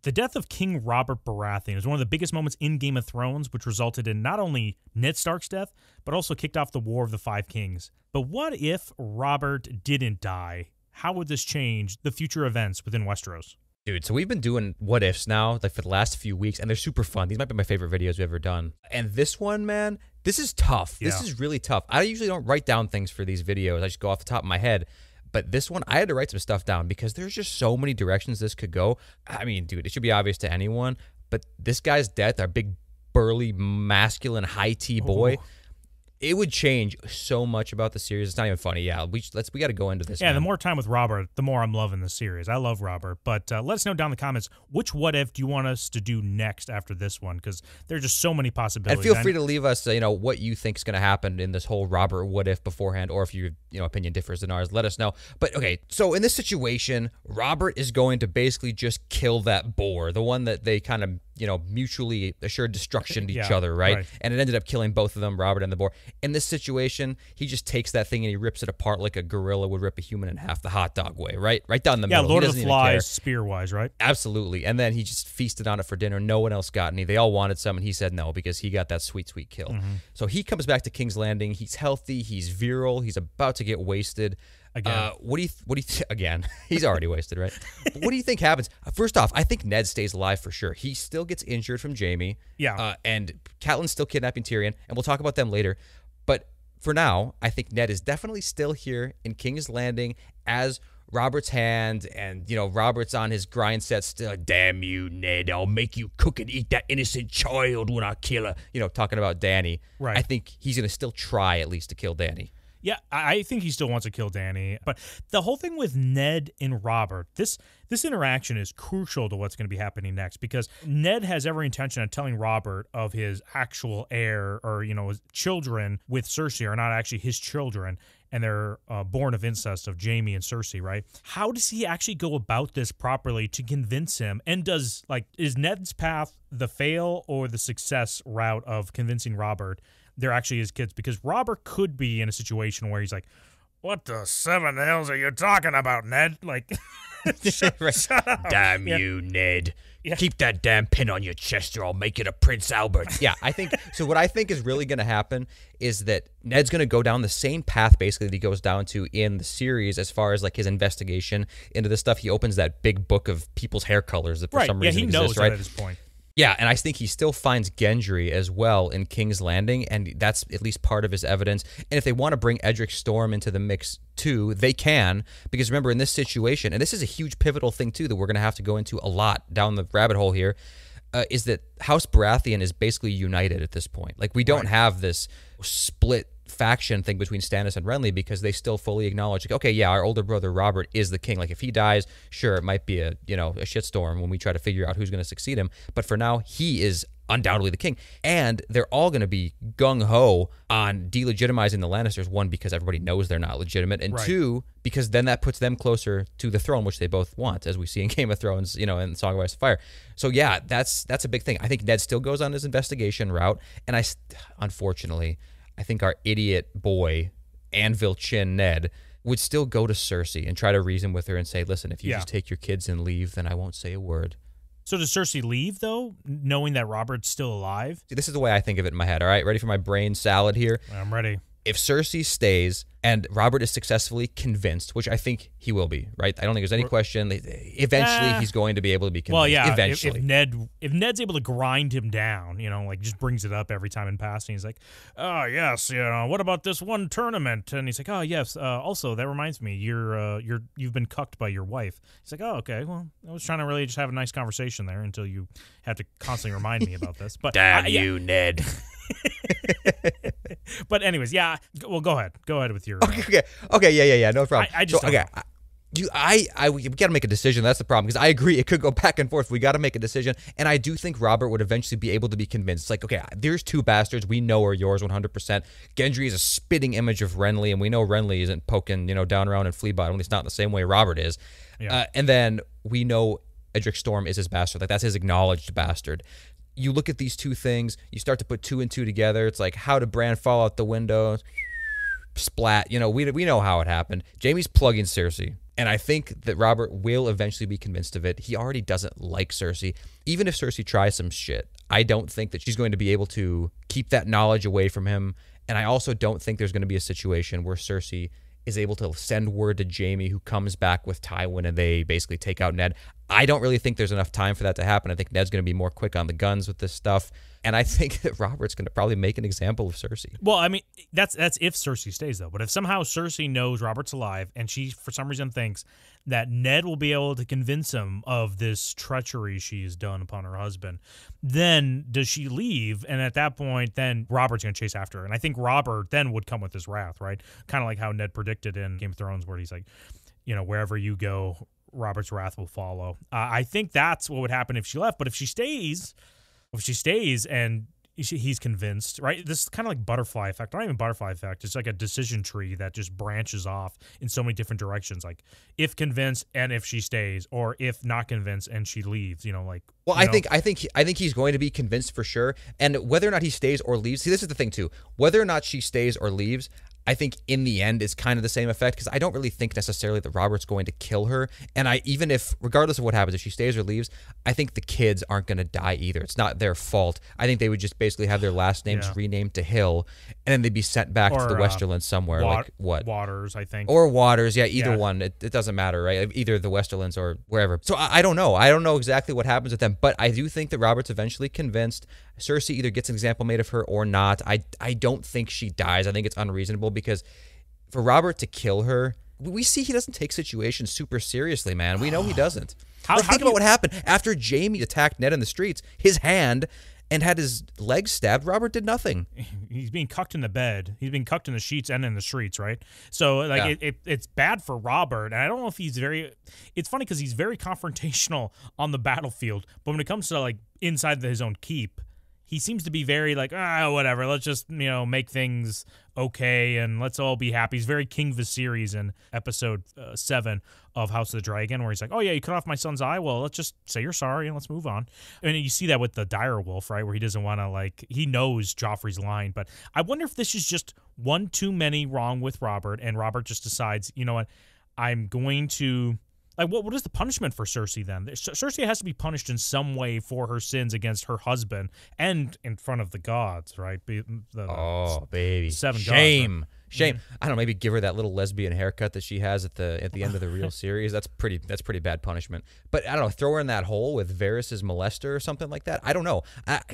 The death of King Robert Baratheon is one of the biggest moments in Game of Thrones, which resulted in not only Ned Stark's death, but also kicked off the War of the Five Kings. But what if Robert didn't die? How would this change the future events within Westeros? Dude, so we've been doing what ifs now, like for the last few weeks, and they're super fun. These might be my favorite videos we've ever done. And this one, man, this is tough. Yeah. This is really tough. I usually don't write down things for these videos. I just go off the top of my head. But this one, I had to write some stuff down because there's just so many directions this could go. I mean, dude, it should be obvious to anyone, but this guy's death, our big, burly, masculine, high-T boy, it would change so much about the series. It's not even funny. Yeah, we got to go into this. Yeah, man. the more time with Robert, the more I'm loving the series. I love Robert, but let us know down in the comments which what if do you want us to do next after this one, because there's just so many possibilities. And feel free to leave us, what you think is going to happen in this whole Robert what if beforehand, or if your opinion differs than ours, let us know. But okay, so in this situation, Robert is going to basically just kill that boar, the one that they kind of mutually assured destruction to each other, right? And it ended up killing both of them, Robert and the boar. In this situation, he just takes that thing and he rips it apart like a gorilla would rip a human in half, the hot dog way, right? Right down the middle. Yeah, Lord of the Flies, spear-wise, right? Absolutely. And then he just feasted on it for dinner. No one else got any. They all wanted some, and he said no because he got that sweet, sweet kill. So he comes back to King's Landing. He's healthy. He's virile. He's about to get wasted. Again. What do you again? He's already wasted, right? But what do you think happens? First off, I think Ned stays alive for sure. He still gets injured from Jaime. Yeah. And Catelyn's still kidnapping Tyrion, and we'll talk about them later. But for now, I think Ned is definitely still here in King's Landing as Robert's hand, and Robert's on his grind set still. Damn you, Ned! I'll make you cook and eat that innocent child when I kill her. Talking about Dany. Right. I think he's gonna still try at least to kill Dany. Yeah, I think he still wants to kill Dany. But the whole thing with Ned and Robert, this interaction is crucial to what's going to be happening next, because Ned has every intention of telling Robert of his actual heir, or, his children with Cersei are not actually his children, and they're born of incest of Jaime and Cersei, right? How does he actually go about this properly to convince him? And is Ned's path the fail or the success route of convincing Robert they're actually his kids? Because Robert could be in a situation where he's like, what the seven hells are you talking about, Ned? Like, shut up. Damn you, Ned. Yeah. Keep that damn pin on your chest or I'll make it a Prince Albert. Yeah, I think, so what I think is really going to happen is that Ned's going to go down the same path basically that he goes down to in the series as far as like his investigation into this stuff. He opens that big book of people's hair colors that for some reason he knows exist, right? At this point. Yeah, and I think he still finds Gendry as well in King's Landing, and that's at least part of his evidence. And if they want to bring Edric Storm into the mix too, they can, because remember in this situation, and this is a huge pivotal thing too that we're going to have to go into a lot down the rabbit hole here, is that House Baratheon is basically united at this point. Like, we don't have this split faction thing between Stannis and Renly, because they still fully acknowledge, like, okay, yeah, our older brother Robert is the king. Like, if he dies, sure, it might be a shitstorm when we try to figure out who's going to succeed him. But for now, he is undoubtedly the king. And they're all going to be gung-ho on delegitimizing the Lannisters. One, because everybody knows they're not legitimate. And two, because then that puts them closer to the throne, which they both want, as we see in Game of Thrones, and Song of Ice and Fire. So yeah, that's a big thing. I think Ned still goes on his investigation route. And unfortunately, I think our idiot boy, Anvil Chin Ned, would still go to Cersei and try to reason with her and say, listen, if you just take your kids and leave, then I won't say a word. So does Cersei leave, though, knowing that Robert's still alive? See, this is the way I think of it in my head, all right? Ready for my brain salad here? I'm ready. If Cersei stays and Robert is successfully convinced, which I think he will be, right? I don't think there's any question. Eventually, he's going to be able to be convinced. Well, yeah. Eventually. If Ned's able to grind him down, like just brings it up every time in passing. He's like, oh, yes, what about this one tournament? And he's like, oh, yes. Also, that reminds me, you've been cucked by your wife. He's like, oh, okay. Well, I was trying to really just have a nice conversation there until you had to constantly remind me about this. But damn you, Ned. But anyways, yeah. Well, go ahead. Go ahead with your. Okay. Yeah. No problem. I just we got to make a decision. That's the problem, because I agree it could go back and forth. We got to make a decision, and I do think Robert would eventually be able to be convinced. It's like, okay, there's two bastards we know are yours 100%. Gendry is a spitting image of Renly, and we know Renly isn't poking down around in flea bottom. At least not in the same way Robert is. Yeah. And then we know Edric Storm is his bastard. Like, that's his acknowledged bastard. You look at these two things, you start to put two and two together. It's like, how did Bran fall out the window? Splat. We know how it happened. Jaime's plugging Cersei. And I think that Robert will eventually be convinced of it. He already doesn't like Cersei. Even if Cersei tries some shit, I don't think that she's going to be able to keep that knowledge away from him. And I also don't think there's going to be a situation where Cersei is able to send word to Jaime, who comes back with Tywin, and they basically take out Ned. I don't really think there's enough time for that to happen. I think Ned's going to be more quick on the guns with this stuff. And I think that Robert's going to probably make an example of Cersei. Well, I mean, that's if Cersei stays, though. But if somehow Cersei knows Robert's alive and she, for some reason, thinks that Ned will be able to convince him of this treachery she has done upon her husband, then does she leave? And at that point, then Robert's going to chase after her. And I think Robert then would come with his wrath, right? Kind of like how Ned predicted in Game of Thrones, where he's like, wherever you go, Robert's wrath will follow. I think that's what would happen if she left. But if she stays and he's convinced, right? This is kind of like butterfly effect. Not even butterfly effect. It's like a decision tree that just branches off in so many different directions. Like if convinced and if she stays, or if not convinced and she leaves. Well, I think he's going to be convinced for sure. And whether or not he stays or leaves, see, this is the thing too. Whether or not she stays or leaves, I think in the end it's kind of the same effect, because I don't really think necessarily that Robert's going to kill her. And even if, regardless of what happens, if she stays or leaves, I think the kids aren't going to die either. It's not their fault. I think they would just basically have their last names renamed to Hill, and then they'd be sent back to the Westerlands somewhere. Like what? Waters, I think. Or Waters, yeah, either one. It doesn't matter, right? Either the Westerlands or wherever. So I don't know. I don't know exactly what happens with them, but I do think that Robert's eventually convinced. Cersei either gets an example made of her or not. I don't think she dies. I think it's unreasonable, because for Robert to kill her, we see he doesn't take situations super seriously, man. We know he doesn't. Think about what happened after Jaime attacked Ned in the streets. His hand and had his leg stabbed. Robert did nothing. He's being cucked in the bed. He's being cucked in the sheets and in the streets, right? So it's bad for Robert. And I don't know if he's very. It's funny because he's very confrontational on the battlefield, but when it comes to inside his own keep, he seems to be very whatever. Let's just, make things okay and let's all be happy. He's very King Viserys in episode 7 of House of the Dragon, where he's like, oh, yeah, you cut off my son's eye. Well, let's just say you're sorry and let's move on. And you see that with the dire wolf, right, where he doesn't want to, he knows Joffrey's lying. But I wonder if this is just one too many wrong with Robert, and Robert just decides, you know what, I'm going to. What is the punishment for Cersei then? Cersei has to be punished in some way for her sins against her husband and in front of the gods, right? Baby, 7 shame, gods. Shame. I don't know. Maybe give her that little lesbian haircut that she has at the end of the real series. That's pretty bad punishment. But I don't know. Throw her in that hole with Varys' molester or something like that. I don't know.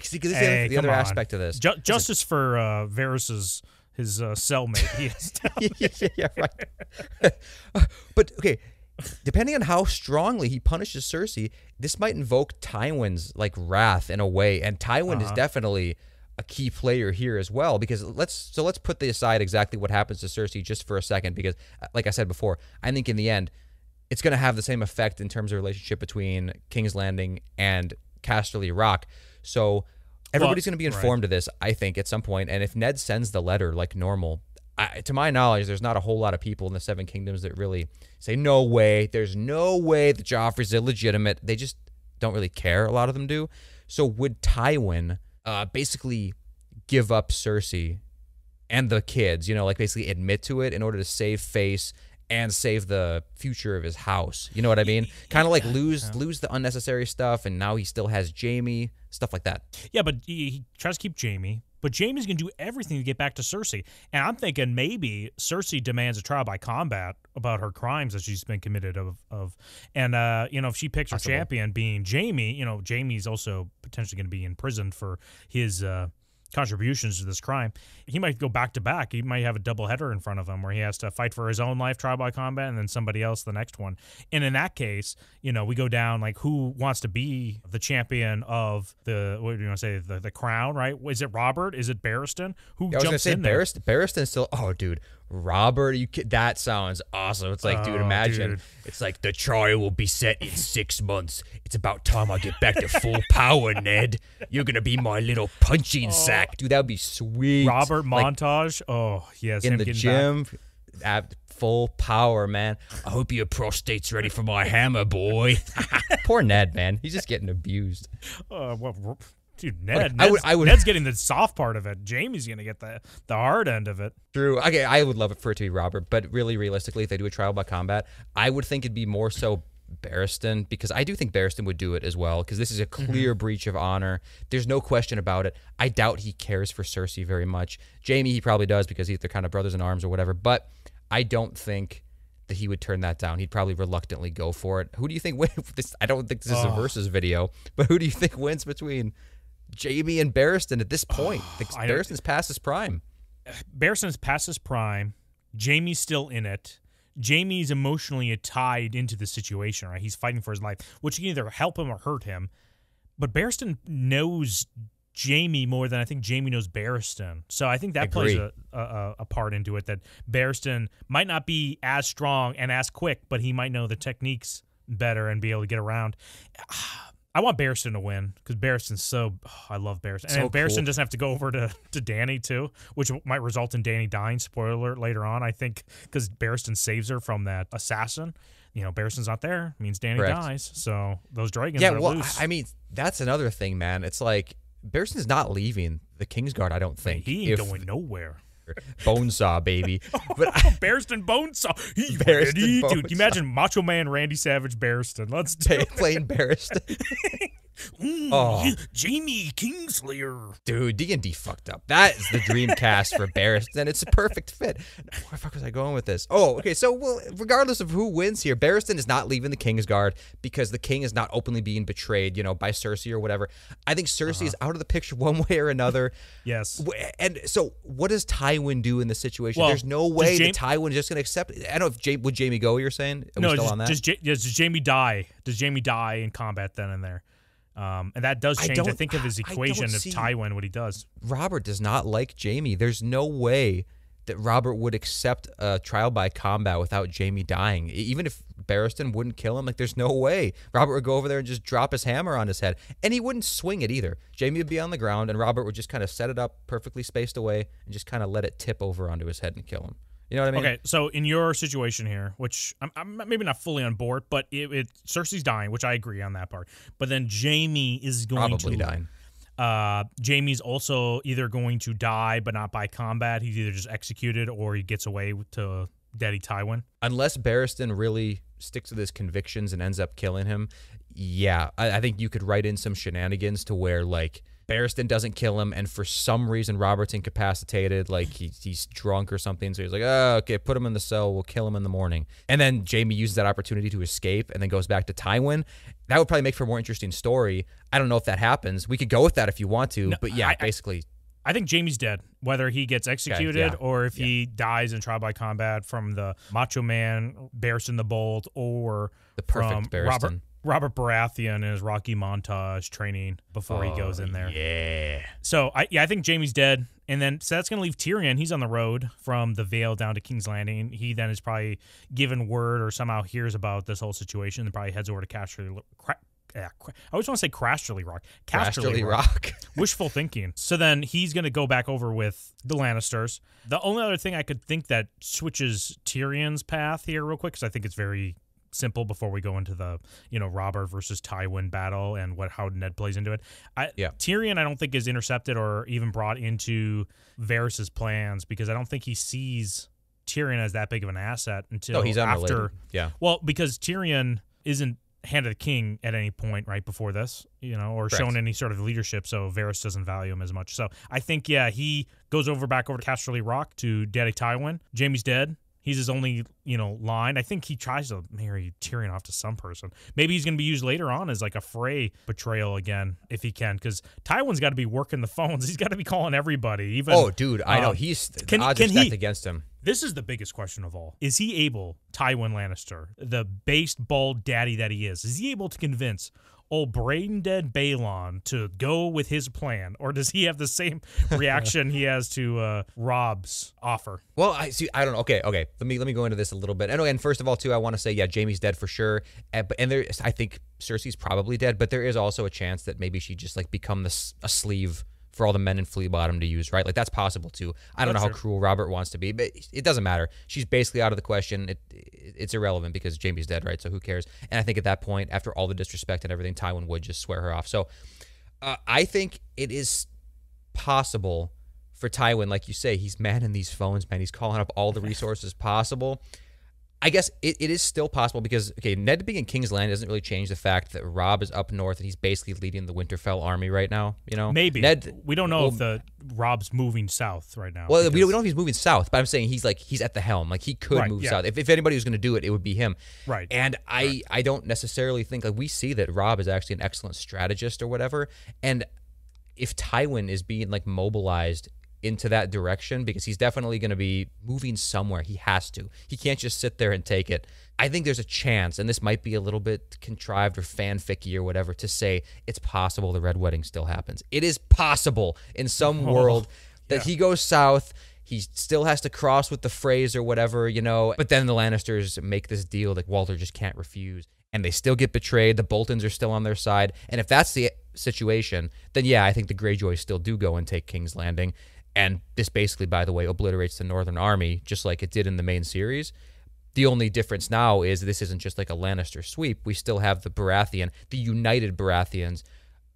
See, this is the other aspect of this. Justice for Varys' his cellmate. Yeah, right. But okay. Depending on how strongly he punishes Cersei, this might invoke Tywin's wrath in a way, and Tywin is definitely a key player here as well. Because let's put aside exactly what happens to Cersei just for a second, because like I said before, I think in the end it's going to have the same effect in terms of relationship between King's Landing and Casterly Rock. So everybody's going to be informed of this, I think, at some point. And if Ned sends the letter like normal, to my knowledge, there's not a whole lot of people in the Seven Kingdoms that really say, no way, there's no way that Joffrey's illegitimate. They just don't really care. A lot of them do. So would Tywin basically give up Cersei and the kids, basically admit to it in order to save face and save the future of his house? You know what I mean? Kind of lose the unnecessary stuff, and now he still has Jaime, stuff like that. Yeah, but he tries to keep Jaime. But Jaime's going to do everything to get back to Cersei. And I'm thinking maybe Cersei demands a trial by combat about her crimes that she's been committed of. And, if she picks her champion being Jaime, Jaime's also potentially going to be imprisoned for his contributions to this crime. He might go back to back. He might have a double header in front of him where he has to fight for his own life, trial by combat, and then somebody else the next one. And in that case, we go down who wants to be the champion of the, what do you want to say, the crown, right? Is it Robert? Is it Barristan? Who jumps in there? Barristan still, dude. Robert, that sounds awesome. It's dude, imagine. Dude. It's the trial will be set in 6 months. It's about time I get back to full power, Ned. You're going to be my little punching sack. Dude, that would be sweet. Robert montage. Oh, yes. In the gym, at full power, man. I hope your prostate's ready for my hammer, boy. Poor Ned, man. He's just getting abused. Dude, Ned, Okay, Ned's getting the soft part of it. Jaime's going to get the hard end of it. True. Okay, I would love it for it to be Robert, but really, realistically, if they do a trial by combat, I would think it'd be more so Barristan, because I do think Barristan would do it as well, because this is a clear breach of honor. There's no question about it. I doubt he cares for Cersei very much. Jaime, he probably does, because they're kind of brothers in arms or whatever, but I don't think that he would turn that down. He'd probably reluctantly go for it. Who do you think wins? I don't think this is a versus video, but who do you think wins between Jaime and Barristan at this point? Barristan's past his prime. Barristan's past his prime. Jaime's still in it. Jaime's emotionally tied into the situation, right? He's fighting for his life, which can either help him or hurt him. But Barristan knows Jaime more than I think Jaime knows Barristan. So I think that plays a part into it, that Barristan might not be as strong and as quick, but he might know the techniques better and be able to get around. I want Barristan to win, because Barristan's I love Barristan. So and Barristan cool. doesn't have to go over to Dany, too, which might result in Dany dying. Spoiler alert later on, I think, because Barristan saves her from that assassin. Barristan's not there, means Dany dies. So those dragons are loose. I mean, that's another thing, man. It's like, Barristan's not leaving the Kingsguard, I don't think. He ain't going nowhere. Bonesaw, baby. But Barristan Bonesaw. Barristan Bonesaw. Dude, imagine Macho Man Randy Savage Barristan. Let's playing Barristan. Jaime Kingslayer. Dude, D&D fucked up. That is the dream cast for Barristan. It's a perfect fit. Where the fuck was I going with this? Oh, okay. So, regardless of who wins here, Barristan is not leaving the Kingsguard because the king is not openly being betrayed, by Cersei or whatever. I think Cersei is out of the picture one way or another. Yes. And so, what does Tywin do in this situation? Well, there's no way that Tywin is just going to accept it. I don't know if would Jaime go, you're saying? Are we still on that? Does Jaime die? Does Jaime die in combat then and there? And that does change, I think, of his equation of Tywin, what he does. Robert does not like Jaime. There's no way that Robert would accept a trial by combat without Jaime dying. Even if Barristan wouldn't kill him, there's no way. Robert would go over there and just drop his hammer on his head. And he wouldn't swing it either. Jaime would be on the ground, and Robert would just kind of set it up perfectly spaced away and just kind of let it tip over onto his head and kill him. You know what I mean? Okay, so in your situation here, which I'm maybe not fully on board, but Cersei's dying, which I agree on that part. But then Jaime is going to dying. Jaime's also either going to die, but not by combat. He's either just executed or he gets away to Daddy Tywin. Unless Barristan really sticks with his convictions and ends up killing him, yeah, I think you could write in some shenanigans to where, Barristan doesn't kill him, and for some reason Robert's incapacitated, he's drunk or something, so he's like, oh, okay, put him in the cell, we'll kill him in the morning. And then Jaime uses that opportunity to escape and then goes back to Tywin. That would probably make for a more interesting story. I don't know if that happens. We could go with that if you want to, but yeah, basically. I think Jaime's dead, whether he gets executed or if he dies in trial by combat from the Macho Man, Barristan the Bold, or the perfect Barristan. Robert Baratheon in his Rocky montage training before he goes in there. Yeah. So, I think Jaime's dead. And then, so that's going to leave Tyrion. He's on the road from the Vale down to King's Landing. He then is probably given word or somehow hears about this whole situation and probably heads over to Casterly. I always want to say Casterly Rock. Casterly Rock. Wishful thinking. So then he's going to go back over with the Lannisters. The only other thing I could think that switches Tyrion's path here real quick, because I think it's very simple before we go into the Robert versus Tywin battle and how Ned plays into it. Tyrion I don't think is intercepted or even brought into Varys's plans, because I don't think he sees Tyrion as that big of an asset until he's after. Unrelated. Yeah. Well, because Tyrion isn't hand of the king at any point right before this, or Correct. shown any sort of leadership, so Varys doesn't value him as much. So I think he goes back over to Casterly Rock to Daddy Tywin. Jaime's dead. He's his only, line. I think he tries to marry Tyrion off to some person. Maybe he's going to be used later on as a Frey betrayal again, if he can, because Tywin's got to be working the phones. He's got to be calling everybody. Even dude, I know. He's odds are stacked against him. This is the biggest question of all. Is he able, Tywin Lannister, the based, bald daddy that he is he able to convince old brain dead Balon to go with his plan, or does he have the same reaction he has to Rob's offer? Well, I don't know. Okay. Let me go into this a little bit. And first of all, too, I want to say, Jaime's dead for sure. And I think Cersei's probably dead, but there is also a chance that maybe she just become a sleeve for all the men in Flea Bottom to use, right? That's possible too. I don't know how cruel Robert wants to be, but it doesn't matter. She's basically out of the question. It's irrelevant because Jaime's dead, right? So who cares? And I think at that point, after all the disrespect and everything, Tywin would just swear her off. So I think it is possible for Tywin, like you say, he's manning these phones, man. He's calling up all the resources possible. I guess it is still possible because, okay, Ned being in King's Landing doesn't really change the fact that Robb is up north and he's basically leading the Winterfell army right now, you know? Maybe. Ned, we don't know if Robb's moving south right now. Well, we don't know if he's moving south, but I'm saying he's at the helm. Like, he could move south. If anybody was going to do it, it would be him. Right. And I don't necessarily think, like, we see that Robb is actually an excellent strategist or whatever. And if Tywin is being, like, mobilized into that direction, because he's definitely going to be moving somewhere. He has to. He can't just sit there and take it. I think there's a chance, and this might be a little bit contrived or fanficky or whatever, to say it's possible the Red Wedding still happens. It is possible in some world that he goes south. He still has to cross with the Freys or whatever, you know, but then the Lannisters make this deal that Walter just can't refuse, and they still get betrayed. The Boltons are still on their side, and if that's the situation, then yeah, I think the Greyjoys still do go and take King's Landing. And this basically, by the way, obliterates the Northern Army, just like it did in the main series. The only difference now is this isn't just like a Lannister sweep. We still have the Baratheon, the united Baratheons,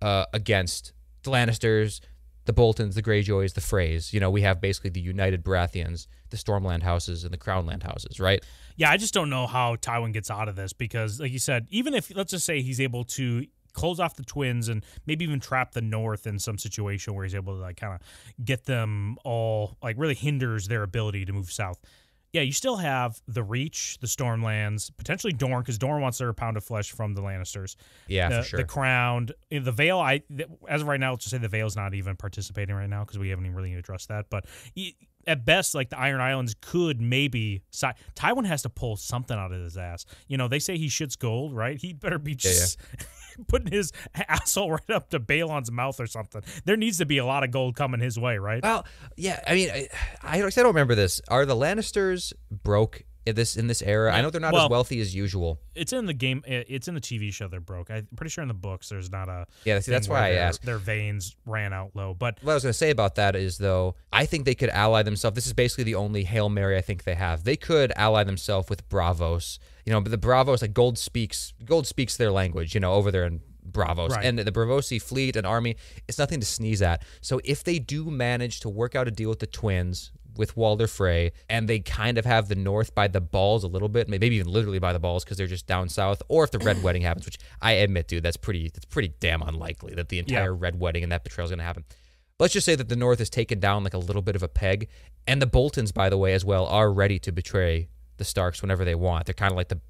against the Lannisters, the Boltons, the Greyjoys, the Freys. You know, we have basically the united Baratheons, the Stormland houses, and the Crownland houses, right? Yeah, I just don't know how Tywin gets out of this because, like you said, even if, let's just say he's able to close off the twins and maybe even trap the North in some situation where he's able to like kind of get them all, like really hinders their ability to move south. Yeah, you still have the Reach, the Stormlands, potentially Dorne, because Dorne wants their pound of flesh from the Lannisters. Yeah, for sure. The Crown, the Vale. As of right now, let's just say the Vale's not even participating right now because we haven't even really addressed that. But at best, like the Iron Islands could maybe. Tywin has to pull something out of his ass. You know, they say he shits gold, right? He better be just putting his asshole right up to Balon's mouth or something. There needs to be a lot of gold coming his way, right? Well, yeah. I mean, I don't remember this. Are the Lannisters broke in this era? I know they're not as wealthy as usual. It's in the game. It's in the TV show. They're broke. I'm pretty sure in the books there's not a. Yeah, see, that's why I asked. Their veins ran out low. But what I was going to say about that is, though, I think they could ally themselves. This is basically the only Hail Mary I think they have. They could ally themselves with Bravos. You know, but the Bravos, like Gold speaks their language. You know, over there in Bravos, and the Bravosi fleet and army, it's nothing to sneeze at. So if they do manage to work out a deal with the twins, with Walder Frey, and they kind of have the North by the balls a little bit, maybe even literally by the balls because they're just down south, or if the Red Wedding happens, which I admit, dude, that's pretty damn unlikely that the entire Red Wedding and that betrayal is going to happen. Let's just say that the North is taken down like a little bit of a peg, and the Boltons, by the way, as well, are ready to betray the Starks whenever they want. They're kind of like the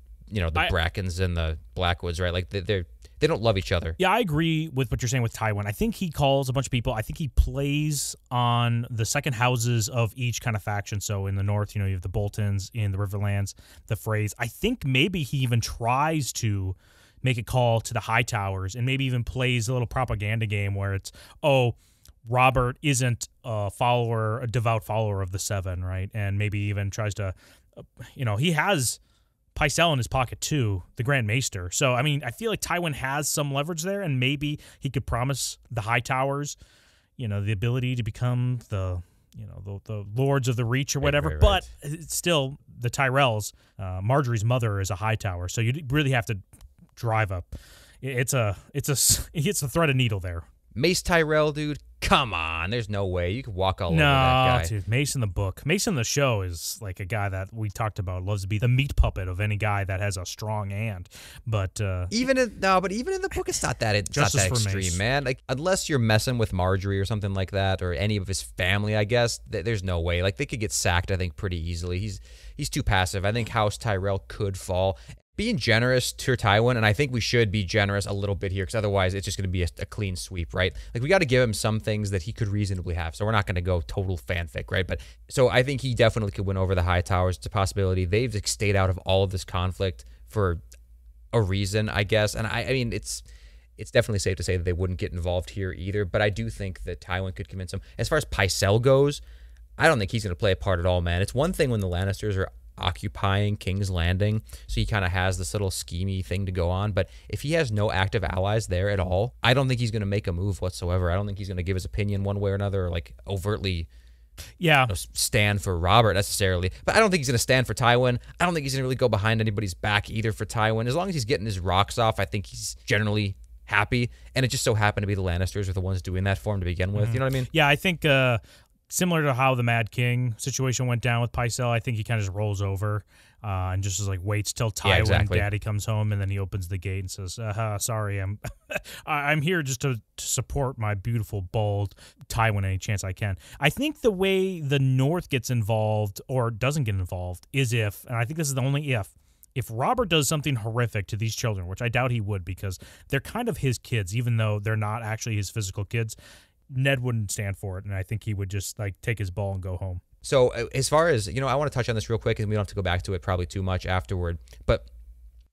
Brackens and the Blackwoods, right? Like they don't love each other. Yeah, I agree with what you're saying with Tywin. I think he calls a bunch of people. I think he plays on the second houses of each kind of faction. So in the North, you know, you have the Boltons, in the Riverlands, the Freys. I think maybe he even tries to make a call to the High Towers and maybe even plays a little propaganda game where it's, Robert isn't a devout follower of the Seven, right? And maybe even tries to, he has Pycelle in his pocket too, the Grand Maester. So, I mean, I feel like Tywin has some leverage there, and maybe he could promise the High Towers, the ability to become the Lords of the Reach or whatever. Right. But it's still the Tyrells. Marjorie's mother is a High Tower, so you really have to drive up. It's a thread of needle there. Mace Tyrell, dude. Come on, there's no way you could walk all over that guy. No, dude, Mace in the book. Mace in the show is like a guy that we talked about loves to be the meat puppet of any guy that has a strong hand. But even in the book, it's not that extreme, Mace. Man. Like unless you're messing with Marjorie or something like that, or any of his family, I guess there's no way. Like they could get sacked, I think, pretty easily. He's too passive. I think House Tyrell could fall. Being generous to Tywin, and I think we should be generous a little bit here, because otherwise it's just going to be a clean sweep, right? Like we got to give him some things that he could reasonably have. So we're not going to go total fanfic, right? But so I think he definitely could win over the High Towers. It's a possibility. They've stayed out of all of this conflict for a reason, I guess. And I mean, it's definitely safe to say that they wouldn't get involved here either. But I do think that Tywin could convince him. As far as Pycelle goes, I don't think he's going to play a part at all, man. It's one thing when the Lannisters are occupying King's Landing, so he kind of has this little schemey thing to go on, but if he has no active allies there at all, I don't think he's going to make a move whatsoever. I don't think he's going to give his opinion one way or another, or like overtly stand for Robert necessarily, but I don't think he's going to stand for Tywin. I don't think he's going to really go behind anybody's back either for Tywin. As long as he's getting his rocks off, I think he's generally happy, and it just so happened to be the Lannisters were the ones doing that for him to begin with. You know what I mean? Yeah, I think similar to how the Mad King situation went down with Pycelle, I think he kind of just rolls over and just is like waits till Tywin Daddy comes home, and then he opens the gate and says, "Sorry, I'm here just to support my beautiful, bold Tywin any chance I can." I think the way the North gets involved or doesn't get involved is if, and I think this is the only if Robert does something horrific to these children, which I doubt he would because they're kind of his kids, even though they're not actually his physical kids. Ned wouldn't stand for it, and I think he would just like take his ball and go home. So as far as, I want to touch on this real quick, and we don't have to go back to it probably too much afterward. But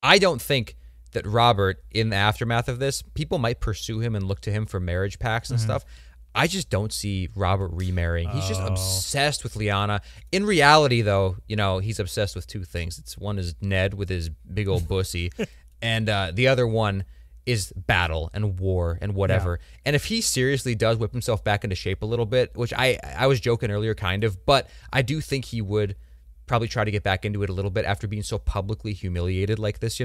I don't think that Robert, in the aftermath of this, people might pursue him and look to him for marriage pacts and stuff. I just don't see Robert remarrying. He's just obsessed with Lyanna. In reality, though, he's obsessed with two things. One is Ned with his big old bussy, and the other one is battle and war and whatever. Yeah. And if he seriously does whip himself back into shape a little bit, which I was joking earlier kind of, but I do think he would probably try to get back into it a little bit after being so publicly humiliated like this,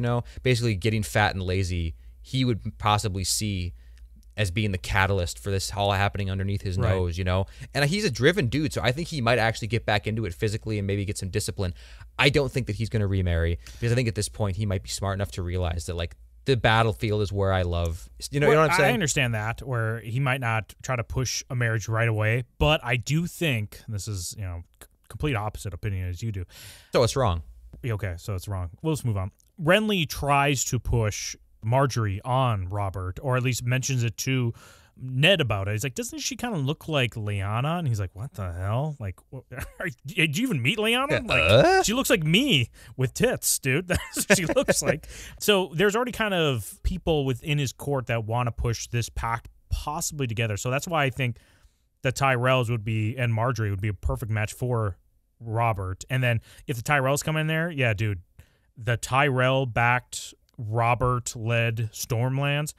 basically getting fat and lazy, he would possibly see as being the catalyst for this all happening underneath his nose, And he's a driven dude, so I think he might actually get back into it physically and maybe get some discipline. I don't think that he's going to remarry because I think at this point he might be smart enough to realize that, like, the battlefield is where I love. You know what I'm saying? I understand that, where he might not try to push a marriage right away, but I do think, this is, complete opposite opinion as you do. So it's wrong. Okay, so it's wrong. We'll just move on. Renly tries to push Marjorie on Robert, or at least mentions it to Ned about it. He's like, doesn't she kind of look like Lyanna? And he's like, what the hell? Like, did you even meet Lyanna? Like, she looks like me with tits, dude. That's what she looks like. So there's already kind of people within his court that want to push this pact possibly together. So that's why I think the Tyrells and Marjorie would be a perfect match for Robert. And then if the Tyrells come in there, yeah, dude, the Tyrell-backed, Robert-led Stormlands,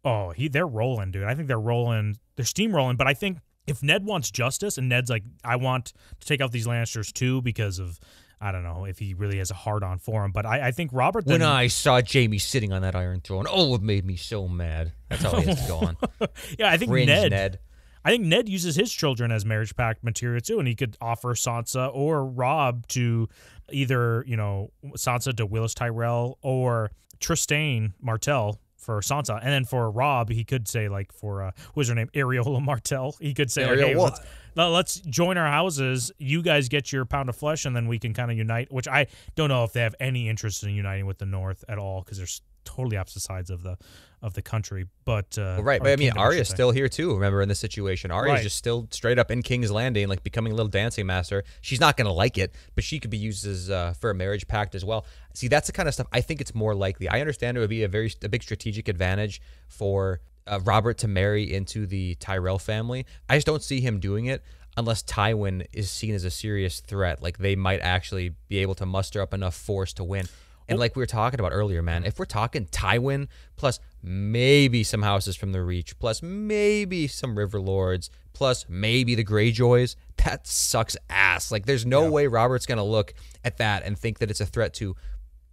they're rolling, dude. I think they're rolling. They're steamrolling. But I think if Ned wants justice and Ned's like, I want to take out these Lannisters too because of, I don't know, if he really has a hard-on for him. But I think Robert... When I saw Jaime sitting on that Iron Throne, it made me so mad. That's how he has to go on. Yeah, I think Cringe, Ned. I think Ned uses his children as marriage pact material too, and he could offer Sansa or Robb to either, Sansa to Willis Tyrell or Trystane Martell for Sansa, and then for Robb, he could say, like, for what was her name, Areola Martell. He could say, hey, let's join our houses. You guys get your pound of flesh, and then we can kind of unite. Which I don't know if they have any interest in uniting with the North at all, because they're totally opposite sides of the country. But right, but I mean, Arya's still here too. Remember, in this situation, Arya's just still straight up in King's Landing, like becoming a little dancing master. She's not going to like it, but she could be used as for a marriage pact as well. See, that's the kind of stuff I think it's more likely. I understand it would be a big strategic advantage for Robert to marry into the Tyrell family. I just don't see him doing it unless Tywin is seen as a serious threat. Like, they might actually be able to muster up enough force to win. And like we were talking about earlier, man, if we're talking Tywin plus maybe some houses from the Reach, plus maybe some River Lords, plus maybe the Greyjoys, that sucks ass. Like, there's no way Robert's going to look at that and think that it's a threat to,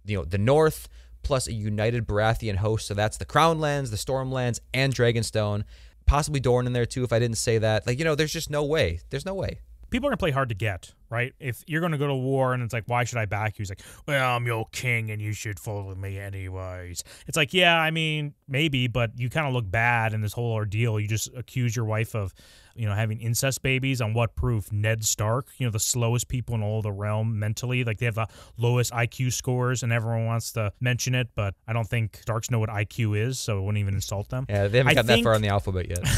the North, plus a united Baratheon host. So that's the Crownlands, the Stormlands, and Dragonstone. Possibly Dorne in there too, if I didn't say that. Like, there's just no way. There's no way. People are going to play hard to get, right? If you're going to go to war and it's like, why should I back you? He's like, well, I'm your king and you should follow me anyways. It's like, yeah, I mean, maybe, but you kind of look bad in this whole ordeal. You just accuse your wife of, having incest babies. On what proof? Ned Stark, the slowest people in all the realm mentally. Like, they have the lowest IQ scores and everyone wants to mention it, but I don't think Starks know what IQ is, so it wouldn't even insult them. Yeah, they haven't got that far in the alphabet yet.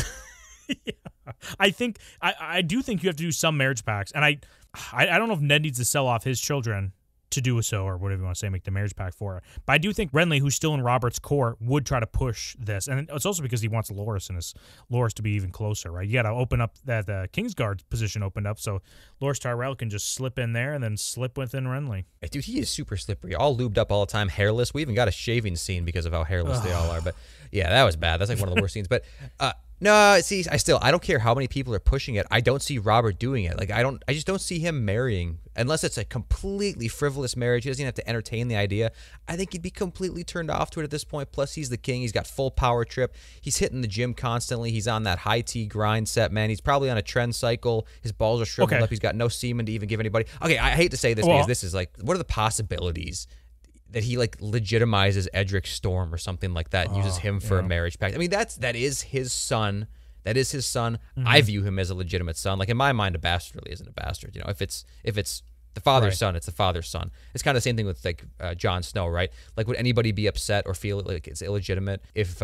Yeah. I do think you have to do some marriage pacts, and I don't know if Ned needs to sell off his children to do so, or whatever you want to say, make the marriage pact for it. But I do think Renly, who's still in Robert's court, would try to push this, and it's also because he wants Loras to be even closer, right? You got to open up that Kingsguard position opened up, so Loras Tyrell can just slip in there and then slip within Renly. Hey, dude, he is super slippery, all lubed up all the time, hairless. We even got a shaving scene because of how hairless they all are. But yeah, that was bad. That's like one of the worst scenes. But No, see, I don't care how many people are pushing it. I don't see Robert doing it. Like, I just don't see him marrying unless it's a completely frivolous marriage. He doesn't even have to entertain the idea. I think he'd be completely turned off to it at this point. Plus, he's the king. He's got full power trip. He's hitting the gym constantly. He's on that high tea grind set, man. He's probably on a trend cycle. His balls are shriveled up. He's got no semen to even give anybody. Okay, I hate to say this because this is like, what are the possibilities that he like legitimizes Edric Storm or something like that and uses him for a marriage pact? I mean, that is his son. That is his son. I view him as a legitimate son. Like, in my mind, a bastard really isn't a bastard. You know, if it's the father's son, it's the father's son. It's kind of the same thing with like Jon Snow, right? Like, would anybody be upset or feel like it's illegitimate if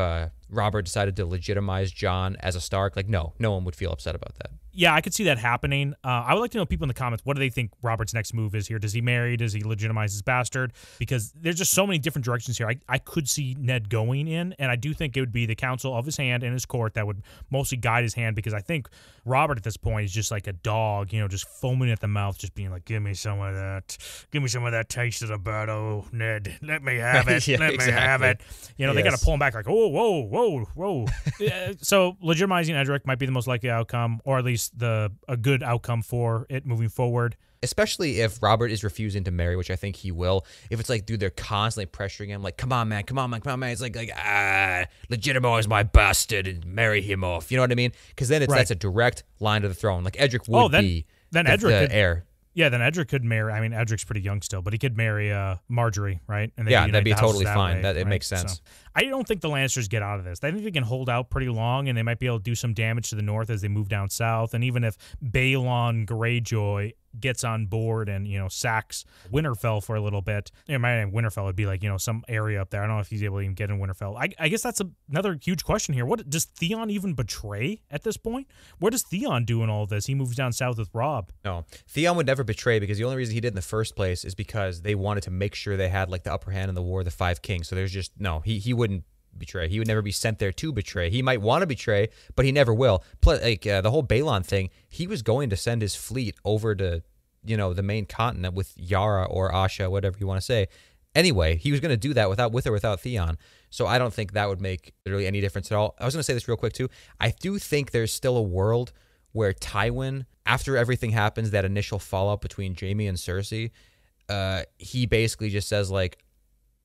Robert decided to legitimize Jon as a Stark? Like, no one would feel upset about that. Yeah, I could see that happening. I would like to know, people in the comments, what do they think Robert's next move is here? Does he marry? Does he legitimize his bastard? Because there's just so many different directions here I could see Ned going in, and I do think it would be the council of his hand and his court that would mostly guide his hand, because I think Robert at this point is just like a dog, you know, just foaming at the mouth, just being like, give me some of that. Give me some of that taste of the battle, Ned. Let me have it. Let me have it. You know, they got to pull him back like, oh, whoa. So legitimizing Edric might be the most likely outcome, or at least a good outcome for it moving forward. Especially if Robert is refusing to marry, which I think he will. If it's like, dude, they're constantly pressuring him, like, come on, man. It's like, legitimize my bastard and marry him off. You know what I mean? Because then that's a direct line to the throne. Like, Edric would be the heir. Yeah, then Edric could marry. I mean, Edric's pretty young still, but he could marry Marjorie, right? And that'd be totally fine. It makes sense. So, I don't think the Lannisters get out of this. I think they can hold out pretty long, and they might be able to do some damage to the north as they move down south. And even if Balon Greyjoy gets on board and, you know, sacks Winterfell for a little bit, Winterfell would be like, you know, some area up there. I don't know if he's able to even get in Winterfell. I guess that's another huge question here. What does Theon even betray at this point? What does Theon do in all of this? He moves down south with Robb. No, Theon would never betray, because the only reason he did in the first place is because they wanted to make sure they had like the upper hand in the War of the Five Kings. So there's just he wouldn't betray. He would never be sent there to betray. He might want to betray, but he never will. Plus, like the whole Balon thing, he was going to send his fleet over to, you know, the main continent with Yara or Asha, whatever you want to say. Anyway, he was going to do that with or without Theon. So I don't think that would make literally any difference at all. I was going to say this real quick too. I do think there's still a world where Tywin, after everything happens, that initial fallout between Jaime and Cersei, he basically just says like,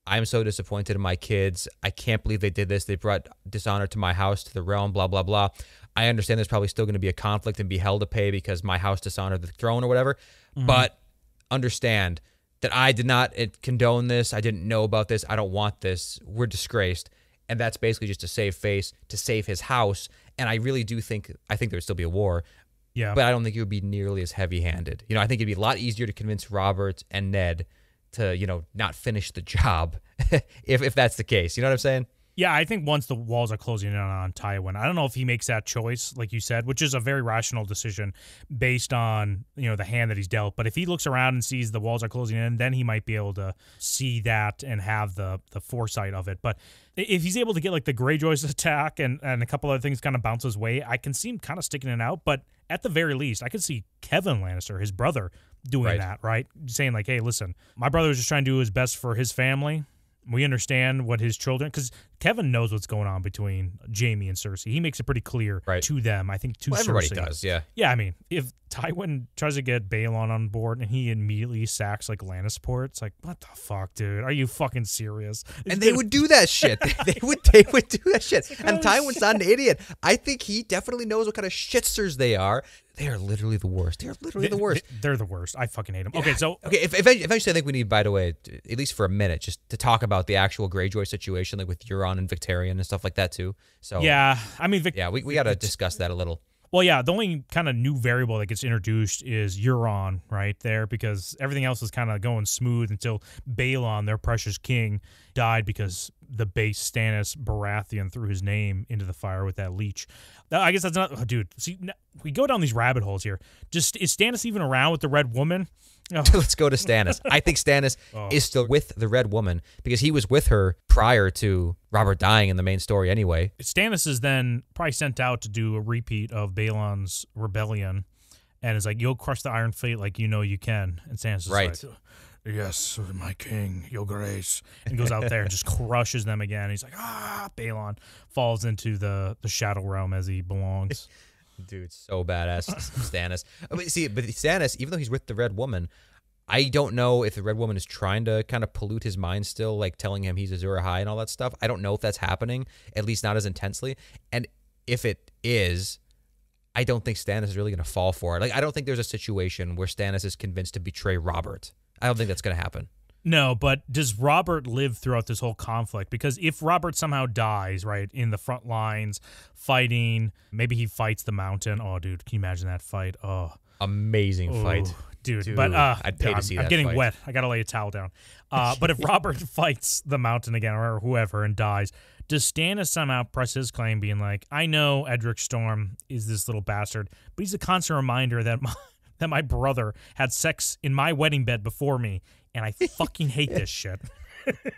I'm so disappointed in my kids. I can't believe they did this. They brought dishonor to my house, to the realm, blah, blah, blah. I understand there's probably still going to be a conflict and be hell to pay because my house dishonored the throne or whatever. But understand that I did not condone this. I didn't know about this. I don't want this. We're disgraced. And that's basically just to save face, to save his house. And I really do think there would still be a war. Yeah. But I don't think it would be nearly as heavy-handed. You know, I think it'd be a lot easier to convince Robert and Ned to, you know, not finish the job if that's the case. You know what I'm saying? Yeah, I think once the walls are closing in on Tywin, I don't know if he makes that choice, like you said, which is a very rational decision based on, you know, the hand that he's dealt. But if he looks around and sees the walls are closing in, then he might be able to see that and have the foresight of it. But if he's able to get like the Greyjoys attack and a couple other things kind of bounce his way, I can see him kind of sticking it out. But at the very least, I could see Kevin Lannister, his brother, doing that, right? Saying like, hey, listen, my brother was just trying to do his best for his family. We understand what his children, because Kevin knows what's going on between Jaime and Cersei. He makes it pretty clear to them. I think to Cersei. Everybody does, yeah. Yeah, I mean, if Tywin tries to get Balon on board and he immediately sacks like Lannisport, it's like, what the fuck, dude? Are you fucking serious? And they would do that shit. they would do that shit. And Tywin's not an idiot. I think he definitely knows what kind of shitsters they are. They are literally the worst. They're literally the worst. They're the worst. I fucking hate them. Okay, so eventually I think we need, by the way, at least for a minute, just to talk about the actual Greyjoy situation, like with Euron and Victarion and stuff like that too. So yeah, I mean, we got to discuss that a little. Well, yeah, the only kind of new variable that gets introduced is Euron right there, because everything else is kind of going smooth until Balon, their precious king, died because the base Stannis Baratheon threw his name into the fire with that leech. I guess that's not... Oh, dude, see, we go down these rabbit holes here. Just, is Stannis even around with the Red Woman? Oh. Let's go to Stannis. I think Stannis is still with the Red Woman because he was with her prior to Robert dying in the main story anyway. Stannis is then probably sent out to do a repeat of Balon's rebellion and is like, you'll crush the Iron Fleet like you know you can. And Stannis is like, yes, my king, your grace, and goes out there and just crushes them again. He's like, Balon falls into the shadow realm as he belongs. Dude, so badass, Stannis. But Stannis, even though he's with the Red Woman, I don't know if the Red Woman is trying to kind of pollute his mind still, like telling him he's Azor Ahai and all that stuff. I don't know if that's happening, at least not as intensely. And if it is, I don't think Stannis is really going to fall for it. Like, I don't think there's a situation where Stannis is convinced to betray Robert. I don't think that's going to happen. No, but does Robert live throughout this whole conflict? Because if Robert somehow dies, right, in the front lines, fighting, maybe he fights the Mountain. Oh, dude, can you imagine that fight? Oh. Amazing fight. Dude, but I'd pay to see that. I'm getting fight. wet. I got to lay a towel down. But if Robert fights the Mountain again or whoever and dies, does Stannis somehow press his claim being like, I know Edric Storm is this little bastard, but he's a constant reminder that my brother had sex in my wedding bed before me, and I fucking hate this shit.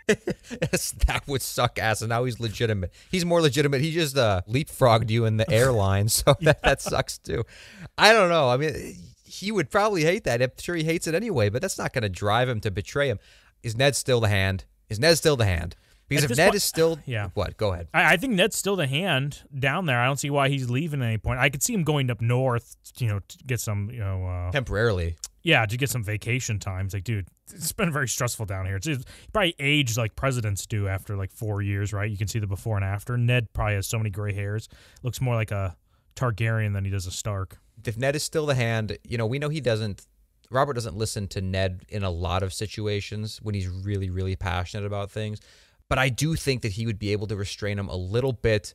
Yes, that would suck ass, and now he's legitimate. He's more legitimate. He just leapfrogged you in the airline, so that sucks too. I don't know. I mean, he would probably hate that. I'm sure he hates it anyway, but that's not going to drive him to betray him. Is Ned still the hand? Is Ned still the hand? Because if Ned is still... Yeah. What? Go ahead. I think Ned's still the hand down there. I don't see why he's leaving at any point. I could see him going up north, to get some, Temporarily. Yeah, to get some vacation time. It's like, dude, it's been very stressful down here. It's probably aged like presidents do after like 4 years, right? You can see the before and after. Ned probably has so many gray hairs. Looks more like a Targaryen than he does a Stark. If Ned is still the hand, we know he doesn't... Robert doesn't listen to Ned in a lot of situations when he's really, really passionate about things. But I do think that he would be able to restrain him a little bit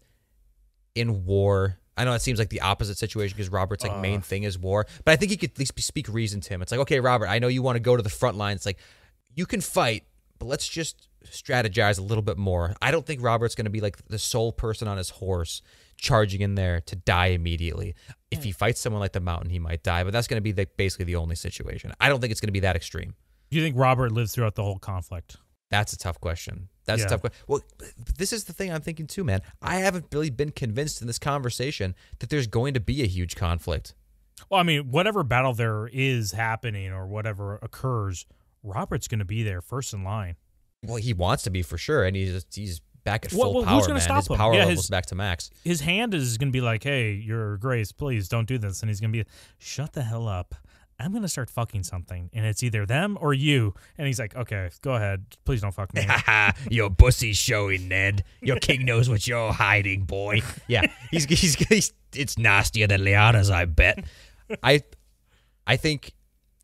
in war. I know it seems like the opposite situation because Robert's main thing is war. But I think he could at least speak reason to him. It's like, okay, Robert, I know you want to go to the front lines. It's like, you can fight, but let's just strategize a little bit more. I don't think Robert's going to be like the sole person on his horse charging in there to die immediately. If he fights someone like the Mountain, he might die. But that's going to be basically the only situation. I don't think it's going to be that extreme. Do you think Robert lived throughout the whole conflict? That's a tough question. That's a tough question. Well, this is the thing I'm thinking too, man. I haven't really been convinced in this conversation that there's going to be a huge conflict. Well, I mean, whatever battle there is happening or whatever occurs, Robert's going to be there first in line. Well, he wants to be for sure, and he's back at full power, who's gonna man. Stop his him? power level's back to max. His hand is going to be like, hey, Your Grace, please don't do this. And he's going to be, shut the hell up. I'm going to start fucking something, and it's either them or you. And he's like, okay, go ahead. Please don't fuck me. Your pussy's showing, Ned. Your king knows what you're hiding, boy. Yeah, he's it's nastier than Lyanna's, I bet. I think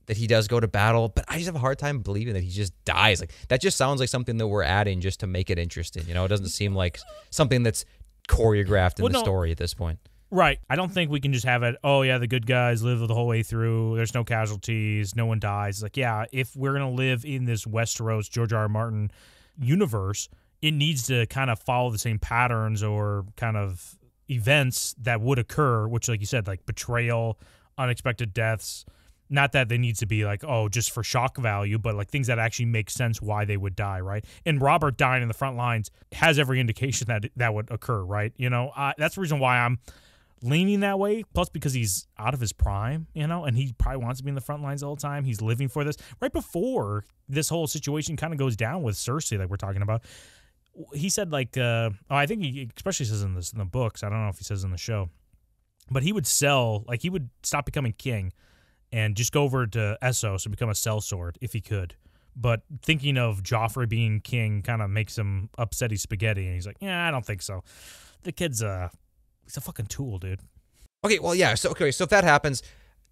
that he does go to battle, but I just have a hard time believing that he just dies. Like, that just sounds like something that we're adding just to make it interesting. It doesn't seem like something that's choreographed in the story at this point. Right. I don't think we can just have it, oh, yeah, the good guys live the whole way through. There's no casualties. No one dies. It's like, yeah, if we're going to live in this Westeros George R. R. Martin universe, it needs to kind of follow the same patterns or kind of events that would occur, which, like you said, like betrayal, unexpected deaths. Not that they need to be like, oh, just for shock value, but like things that actually make sense why they would die, right? And Robert dying in the front lines has every indication that would occur, right? That's the reason why I'm leaning that way, plus because he's out of his prime, and he probably wants to be in the front lines all the time. He's living for this. Right before this whole situation kind of goes down with Cersei, like we're talking about, he said I think he especially says in the books, I don't know if he says in the show, but he would he would stop becoming king and just go over to Essos and become a sellsword if he could. But thinking of Joffrey being king kind of makes him upsetty spaghetti, and he's like, yeah, I don't think so. The kid's he's a fucking tool, dude. Okay, well, yeah. So if that happens,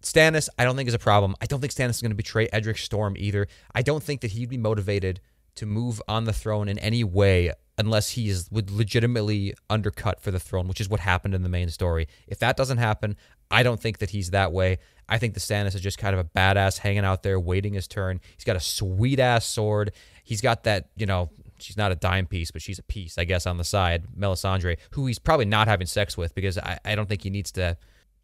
Stannis, I don't think is a problem. I don't think Stannis is going to betray Edric Storm either. I don't think that he'd be motivated to move on the throne in any way unless he would legitimately undercut for the throne, which is what happened in the main story. If that doesn't happen, I don't think that he's that way. I think the Stannis is just kind of a badass hanging out there waiting his turn. He's got a sweet-ass sword. He's got that, she's not a dime piece, but she's a piece, I guess, on the side, Melisandre, who he's probably not having sex with because I don't think he needs to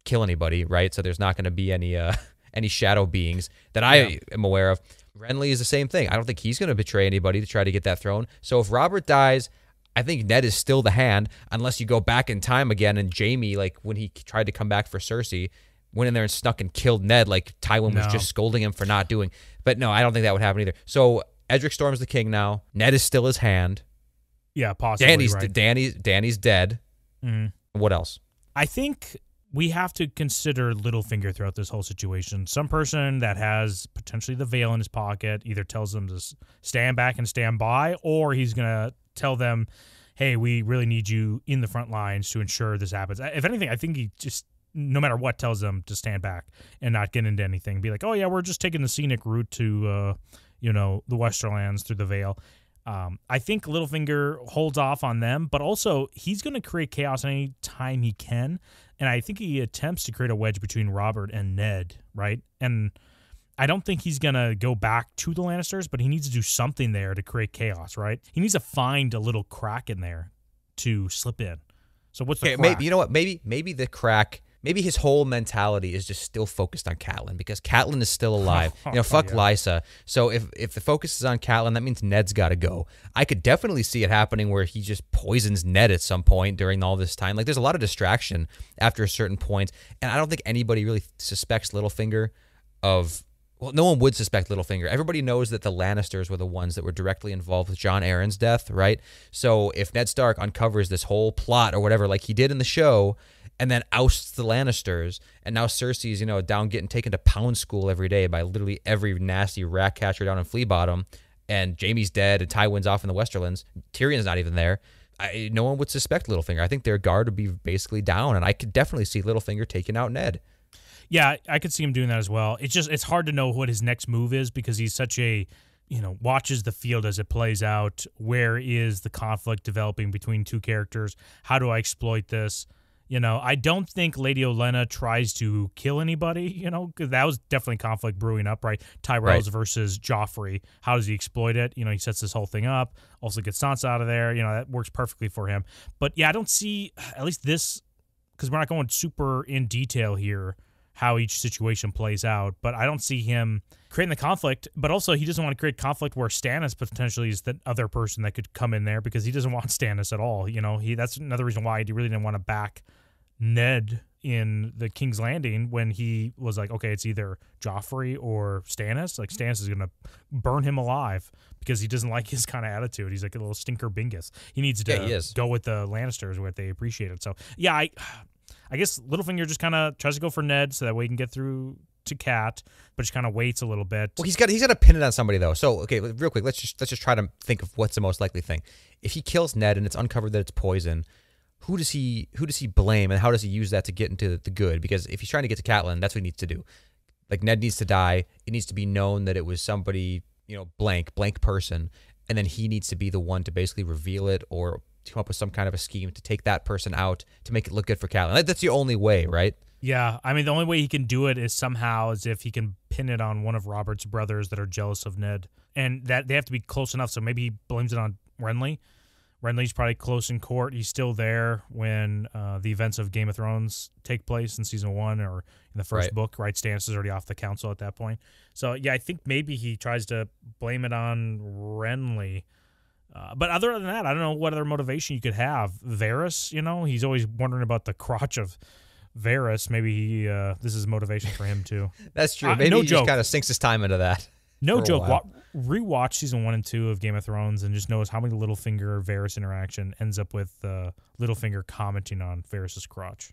kill anybody, right? So there's not going to be any shadow beings that I am aware of. Renly is the same thing. I don't think he's going to betray anybody to try to get that throne. So if Robert dies, I think Ned is still the hand, unless you go back in time again and Jaime, like when he tried to come back for Cersei, went in there and snuck and killed Ned like Tywin was just scolding him for not doing. But no, I don't think that would happen either. So Edric Storm's the king now. Ned is still his hand. Yeah, possibly. Danny's dead. What else? I think we have to consider Littlefinger throughout this whole situation. Some person that has potentially the veil in his pocket either tells them to stand back and stand by, or he's going to tell them, hey, we really need you in the front lines to ensure this happens. If anything, I think he just, no matter what, tells them to stand back and not get into anything. Be like, oh, yeah, we're just taking the scenic route to, the Westerlands through the Vale. I think Littlefinger holds off on them, but also he's going to create chaos any time he can. And I think he attempts to create a wedge between Robert and Ned, right? And I don't think he's going to go back to the Lannisters, but he needs to do something there to create chaos, right? He needs to find a little crack in there to slip in. So what's the crack? Maybe, you know what? Maybe the crack... Maybe his whole mentality is just still focused on Catelyn because Catelyn is still alive. Fuck Lysa. So if the focus is on Catelyn, that means Ned's got to go. I could definitely see it happening where he just poisons Ned at some point during all this time. Like, there's a lot of distraction after a certain point, and I don't think anybody really suspects Littlefinger of... Well, no one would suspect Littlefinger. Everybody knows that the Lannisters were the ones that were directly involved with Jon Arryn's death, right? So if Ned Stark uncovers this whole plot or whatever, like he did in the show, and then ousts the Lannisters, and now Cersei's, down getting taken to pound school every day by literally every nasty rat catcher down in Flea Bottom, and Jaime's dead, and Tywin's off in the Westerlands, Tyrion's not even there, no one would suspect Littlefinger. I think their guard would be basically down, and I could definitely see Littlefinger taking out Ned. Yeah, I could see him doing that as well. It's hard to know what his next move is because he's such a, watches the field as it plays out. Where is the conflict developing between two characters? How do I exploit this? I don't think Lady Olenna tries to kill anybody, because that was definitely conflict brewing up, right? Tyrell's versus Joffrey. How does he exploit it? He sets this whole thing up, also gets Sansa out of there. That works perfectly for him. But yeah, I don't see, at least this, because we're not going super in detail here, how each situation plays out, but I don't see him creating the conflict, but also he doesn't want to create conflict where Stannis potentially is the other person that could come in there because he doesn't want Stannis at all. That's another reason why he really didn't want to back Ned in the King's Landing when he was like, okay, it's either Joffrey or Stannis. Like, Stannis is going to burn him alive because he doesn't like his kind of attitude. He's like a little stinker bingus. He needs to go with the Lannisters where they appreciate it. So, yeah, I guess Littlefinger just kind of tries to go for Ned so that way he can get through to Cat, but just kind of waits a little bit. Well, he's got to pin it on somebody though. So okay, real quick, let's just try to think of what's the most likely thing. If he kills Ned and it's uncovered that it's poison, who does he blame and how does he use that to get into the good? Because if he's trying to get to Catelyn, that's what he needs to do. Like, Ned needs to die. It needs to be known that it was somebody, blank person, and then he needs to be the one to basically reveal it or come up with some kind of a scheme to take that person out to make it look good for Catelyn. That's the only way, right? Yeah, I mean, the only way he can do it is somehow as if he can pin it on one of Robert's brothers that are jealous of Ned. And that they have to be close enough, so maybe he blames it on Renly. Renly's probably close in court. He's still there when the events of Game of Thrones take place in season 1 or in the first book, right? Stannis is already off the council at that point. So, yeah, I think maybe he tries to blame it on Renly. But other than that, I don't know what other motivation you could have. Varys, he's always wondering about the crotch of Varys. Maybe this is motivation for him too. That's true. Maybe he just kind of sinks his time into that. No joke. Rewatch season 1 and 2 of Game of Thrones and just notice how many Littlefinger Varys interaction ends up with Littlefinger commenting on Varys' crotch.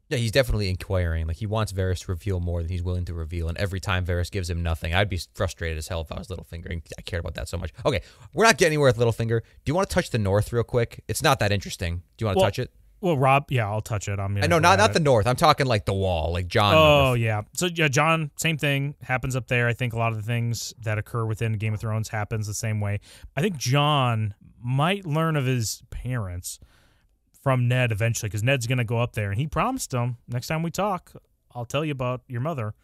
Yeah, he's definitely inquiring. Like, he wants Varys to reveal more than he's willing to reveal. And every time Varys gives him nothing, I'd be frustrated as hell if I was Littlefinger. And I cared about that so much. Okay, we're not getting anywhere with Littlefinger. Do you want to touch the North real quick? It's not that interesting. Do you want to touch it? Well, Rob, yeah, I'll touch it. I know, not the North. I'm talking like the Wall, like Jon. Oh, yeah. So, yeah, Jon, same thing happens up there. I think a lot of the things that occur within Game of Thrones happens the same way. I think Jon might learn of his parents from Ned eventually, because Ned's going to go up there, and he promised him, next time we talk, I'll tell you about your mother.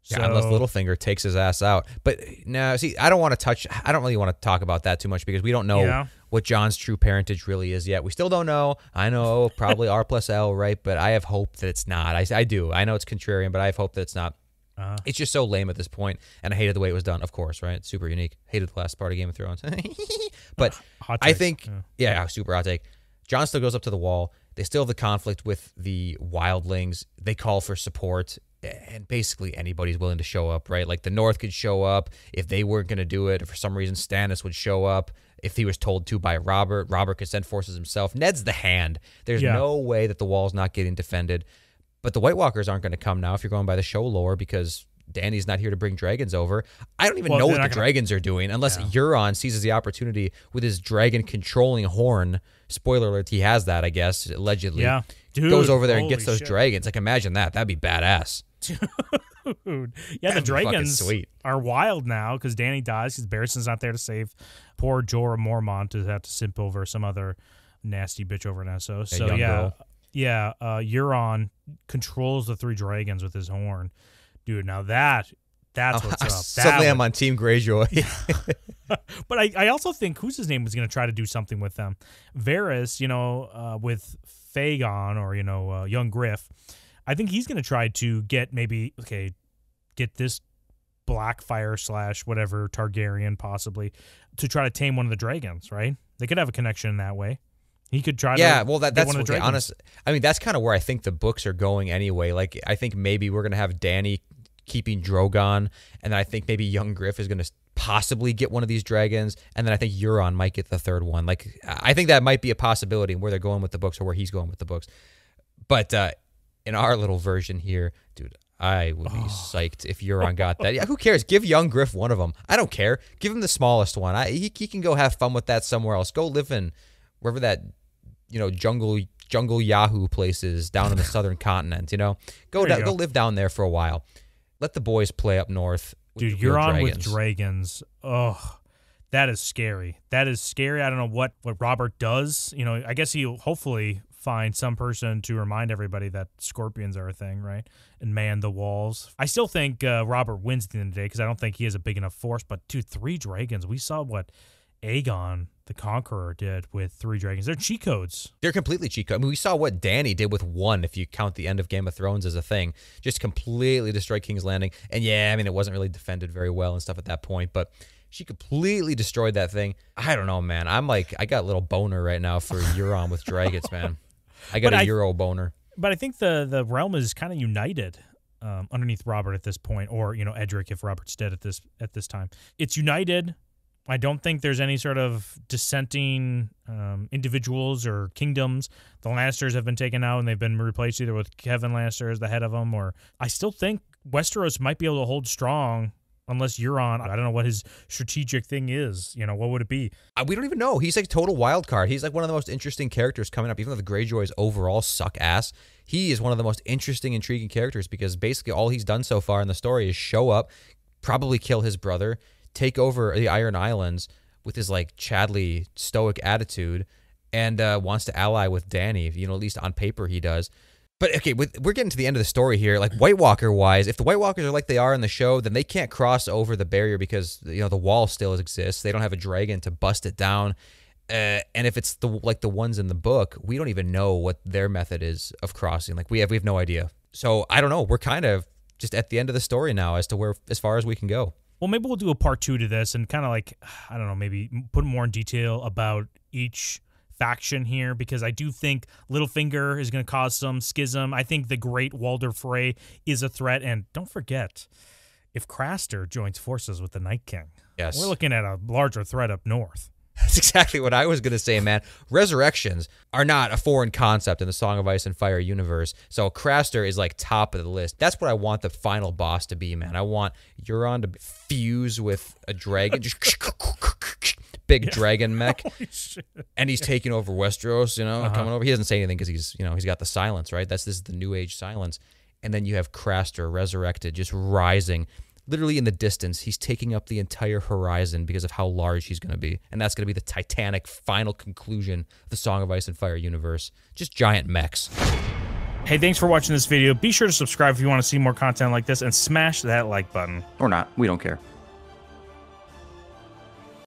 Yeah, unless Littlefinger takes his ass out. But no, see, I don't really want to talk about that too much because we don't know what Jon's true parentage really is yet. We still don't know. I know probably R+L, right? But I have hope that it's not. I do. I know it's contrarian, but I have hope that it's not. It's just so lame at this point, and I hated the way it was done, of course, right? It's super unique. Hated the last part of Game of Thrones. But I think, super hot take. Jon still goes up to the Wall. They still have the conflict with the wildlings. They call for support. and basically anybody's willing to show up, right? Like the North could show up if they weren't going to do it. If for some reason Stannis would show up if he was told to by Robert. Robert could send forces himself. Ned's the hand. There's no way that the wall's not getting defended. But the White Walkers aren't going to come now if you're going by the show lore because Dany's not here to bring dragons over. I don't even know what the dragons are doing unless Euron seizes the opportunity with his dragon-controlling horn. Spoiler alert, he has that, I guess, allegedly. Yeah. Dude, goes over there and gets those dragons. Like, imagine that. That'd be badass. Dude. Yeah, the dragons are wild now because Dany dies because Barristan's not there to save poor Jorah Mormont to have to simp over some other nasty bitch over in Essos. So, Euron controls the 3 dragons with his horn. Dude, now that's what's up. Suddenly I'm on Team Greyjoy. But I also think, who's his name, was going to try to do something with them. Varys, with Fagon or, young Griff, I think he's going to try to get this Blackfire / whatever, Targaryen possibly, to try to tame one of the dragons, right? They could have a connection in that way. He could try to that's one of the honest. I mean, that's kind of where I think the books are going anyway. Like, I think maybe we're going to have Dany keeping Drogon, and then I think maybe young Griff is going to possibly get one of these dragons, and then I think Euron might get the 3rd one. Like, I think that might be a possibility where they're going with the books or where he's going with the books. But in our little version here, dude, I would be psyched if Euron got that. Yeah, who cares? Give young Griff one of them. I don't care. Give him the smallest one. He can go have fun with that somewhere else. Go live in wherever that jungle Yahoo places down in the southern continent. Go live down there for a while. Let the boys play up north. Dude, Euron with dragons. Oh, that is scary. That is scary. I don't know what Robert does. I guess he'll hopefully find some person to remind everybody that scorpions are a thing, right? And man the walls. I still think Robert wins at the end of the day because I don't think he has a big enough force. But, dude, 3 dragons. We saw what Aegon the Conqueror did with 3 dragons. They're cheat codes. They're completely cheat codes. I mean, we saw what Dany did with 1, if you count the end of Game of Thrones as a thing. Just completely destroyed King's Landing. And yeah, I mean, it wasn't really defended very well and stuff at that point, but she completely destroyed that thing. I don't know, man. I got a little boner right now for Euron with dragons, man. I got a Euro boner. But I think the realm is kind of united underneath Robert at this point, or, Edric if Robert's dead at this time. It's united. I don't think there's any sort of dissenting individuals or kingdoms. The Lannisters have been taken out and they've been replaced either with Kevin Lannister as the head of them, or I still think Westeros might be able to hold strong unless Euron, I don't know what his strategic thing is. What would it be? We don't even know. He's like total wild card. He's like one of the most interesting characters coming up. Even though the Greyjoys overall suck ass, he is one of the most interesting, intriguing characters because basically all he's done so far in the story is show up, probably kill his brother, take over the Iron Islands with his like Chadley stoic attitude, and wants to ally with Dany. At least on paper he does. But okay, we're getting to the end of the story here. Like White Walker wise, if the White Walkers are like they are in the show, then they can't cross over the barrier because the wall still exists. They don't have a dragon to bust it down. And if it's the ones in the book, we don't even know what their method is of crossing. Like we have no idea. So I don't know. We're kind of just at the end of the story now as far as we can go. Well, maybe we'll do a part 2 to this and kind of like, I don't know, maybe put more in detail about each faction here, because I do think Littlefinger is going to cause some schism. I think the Great Walder Frey is a threat. And don't forget, if Craster joins forces with the Night King, we're looking at a larger threat up north. That's exactly what I was going to say, man. Resurrections are not a foreign concept in the Song of Ice and Fire universe. So Craster is like top of the list. That's what I want the final boss to be, man. I want Euron to fuse with a dragon. Just big dragon mech. And he's taking over Westeros, coming over. He doesn't say anything because he's got the silence, right? This is the New Age silence. And then you have Craster resurrected, just rising. Literally in the distance, he's taking up the entire horizon because of how large he's going to be. And that's going to be the titanic final conclusion of the Song of Ice and Fire universe. Just giant mechs. Hey, thanks for watching this video. Be sure to subscribe if you want to see more content like this and smash that like button. Or not. We don't care.